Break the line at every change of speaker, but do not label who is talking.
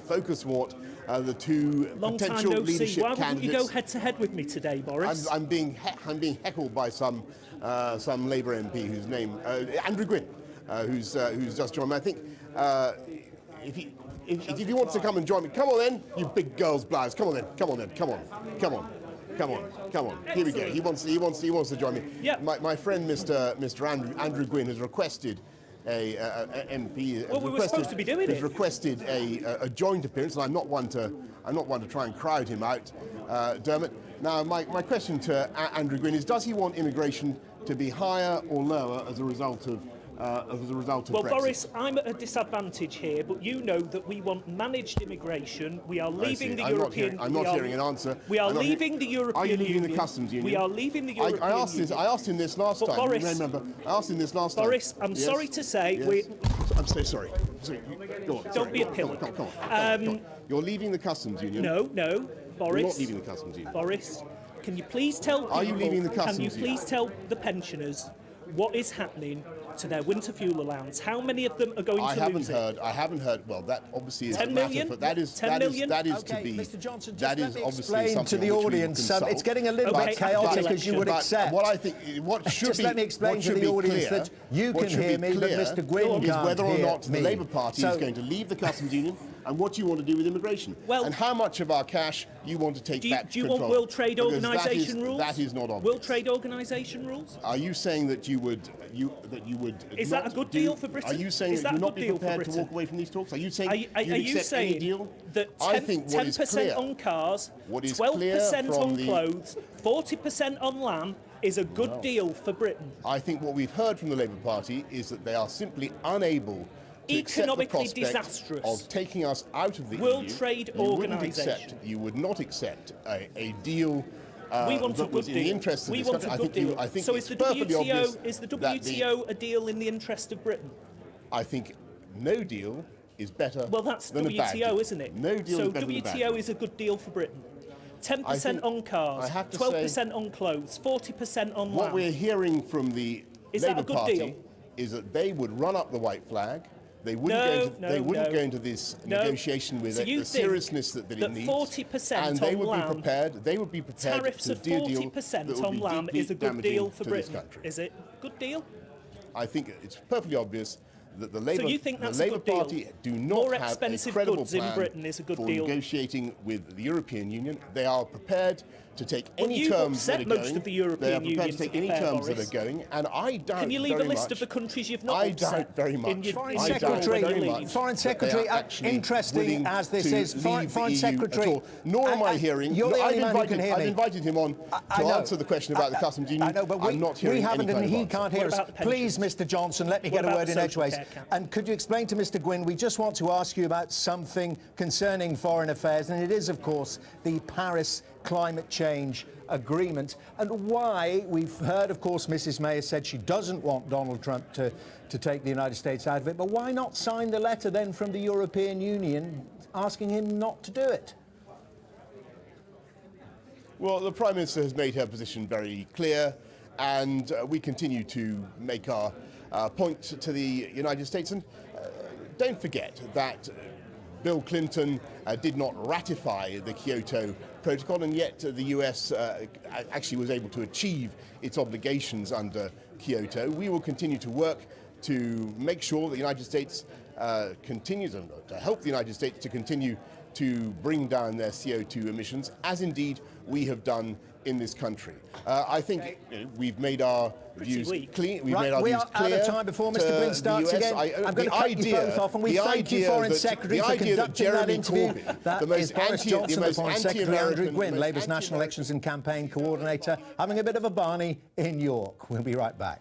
focus on what the two
Long time
potential
no
leadership
see. Why wouldn't you go
candidates.
head to head with me today, Boris?
I'm being heckled by some Labour MP whose name Andrew Gwynne, who's just joined me. I think if he wants to come and join me, come on then, you big girls' blouse. Come on then, come on then, come on, come on. Come on, come on. Here we go. He wants to join me.
Yeah.
My friend, Mr. Andrew Gwynne, has requested a MP.
Well, we were supposed to be doing
has
it.
requested a joint appearance, and I'm not one to try and crowd him out, Dermot. Now, my question to Andrew Gwynne is: does he want immigration to be higher or lower as a result of Brexit?
Well, Boris, I'm at a disadvantage here, but you know that we want managed immigration. We are leaving the European.
I'm not hearing an answer.
We are leaving the European
Are you leaving
Union.
the customs union?
We are leaving the European Union.
I asked him this last time.
Boris,
you remember? I asked him this last
Boris,
time.
I'm sorry to say
Yes. I'm so sorry. Go on.
Don't be a pillock.
Come on. You're leaving the customs union.
No, Boris.
You're not leaving the customs union.
Boris, can you please tell people?
Are you leaving the customs
union? Can you
union?
please tell the pensioners what is happening to their winter fuel allowance? How many of them are going to lose it?
I haven't heard. Well, that obviously is
10
a matter
million?
for that is
10
that
million?
is that is
Okay,
to be
Mr. Johnson, just
that
let
is
me
obviously
explain
something
to the
which we will
audience.
consult.
It's getting a little
Okay,
bit chaotic,
after
as you would
But
accept.
what I think, what should
Just
be,
let me explain
what
to
should
the
be
audience
clear,
that you
what
can
should
hear
be
me, but
clear
Mr. Gwynne
is
can't
whether or
hear
not the
me.
Labour Party is going to leave the customs union and what you want to do with immigration, and how much of our cash you want to take back.
Do you want World Trade Organisation rules?
That is not obvious.
World Trade Organisation rules?
Are you saying that you would?
Is that a good deal for Britain?
Are you saying
Is
that you
that a
would not
good
be
deal for
prepared to
Britain?
walk away from these talks? Are you saying
Are
you'd
you
accept any
saying
deal?
that
I think what is
10%
clear,
on cars,
what is clear
12%
from
on
the-
clothes, 40% on lamb is a good deal for Britain?
I think what we've heard from the Labour Party is that they are simply unable to accept the
Economically
prospect
disastrous.
of taking us out of the
World
EU.
Trade Organisation.
You would not accept a deal.
We want a
that was
good
in the
deal.
interest of
We
this
want
country.
a good deal.
I think
So
it's
is the
perfectly obvious
WTO? Is the
that
WTO a deal in the interest of Britain?
I think no deal is better.
Well, that's
than a bad
WTO,
deal.
isn't it?
No deal
so
is better than a bad deal.
WTO is a good deal for Britain.
I
10%
think-
on cars,
I have to
12% on clothes, 40% on
What
lamb.
we're hearing from the
Is that a
Labour
good
Party
deal?
is that they would run up the white flag. They wouldn't, go into this negotiation with
So you
the
think
seriousness that it
that
needs.
40%
and they
on
would
lamb,
be prepared. They would be prepared
Tariffs
to
of
do a deal
40%
that would
on
be
lamb
deeply
is a good
damaging
deal for
to this
Britain.
country.
Is it? Good deal?
I think it's perfectly obvious that the Labour,
you think that's
the
a
Labour
good deal?
Party do not
More
have a
expensive
credible
goods in
plan
Britain is a good
for
deal.
negotiating with the European Union. They are prepared to take any
you've
terms that are
upset
going.
most of the
They are
European
prepared
Union,
to take
to be
any
fair,
terms that
Boris.
are going, and I doubt
Can you leave a
very
list
much-
of the countries you've not
I
upset
doubt very much.
in your,
Foreign
in your
Secretary,
global
very
lead?
much
Foreign
that they are
Secretary,
actually
interesting
willing
as this
to
is, Foreign
leave the EU
Secretary,
at all. Nor am I hearing.
you're the
I've
only man who can
invited-
hear
I've
me.
invited him on
I
to
know.
answer the question about the customs union.
I know, but
I'm not hearing
we haven't,
any kind
and
of
he
answer.
can't hear
What
us.
about the pensions?
Please, Mr. Johnson, let me
What
get a
about
word
the
in
social
edgeways.
care cap?
And could you explain to Mr. Gwynne, we just want to ask you about something concerning foreign affairs, and it is, of course, the Paris climate change agreement, and why we've heard, of course, Mrs. May has said she doesn't want Donald Trump to take the United States out of it, but why not sign the letter then from the European Union asking him not to do it?
Well, the Prime Minister has made her position very clear, and we continue to make our point to the United States. And don't forget that Bill Clinton did not ratify the Kyoto Protocol, and yet the US actually was able to achieve its obligations under Kyoto. We will continue to work to make sure the United States continues, and to help the United States to continue to bring down their CO2 emissions, as indeed we have done in this country. I think we've made our views clear. We've made our
we
views
are out
clear
of time before Mr. Gwynne starts
the US.
again. I'm going to cut you both off, and we thank you, Foreign Secretary, for conducting that interview. That is Boris Johnson, the Foreign Secretary, Andrew Gwynne, Labour's National Elections and Campaign Coordinator, having a bit of a Barney in York. We'll be right back.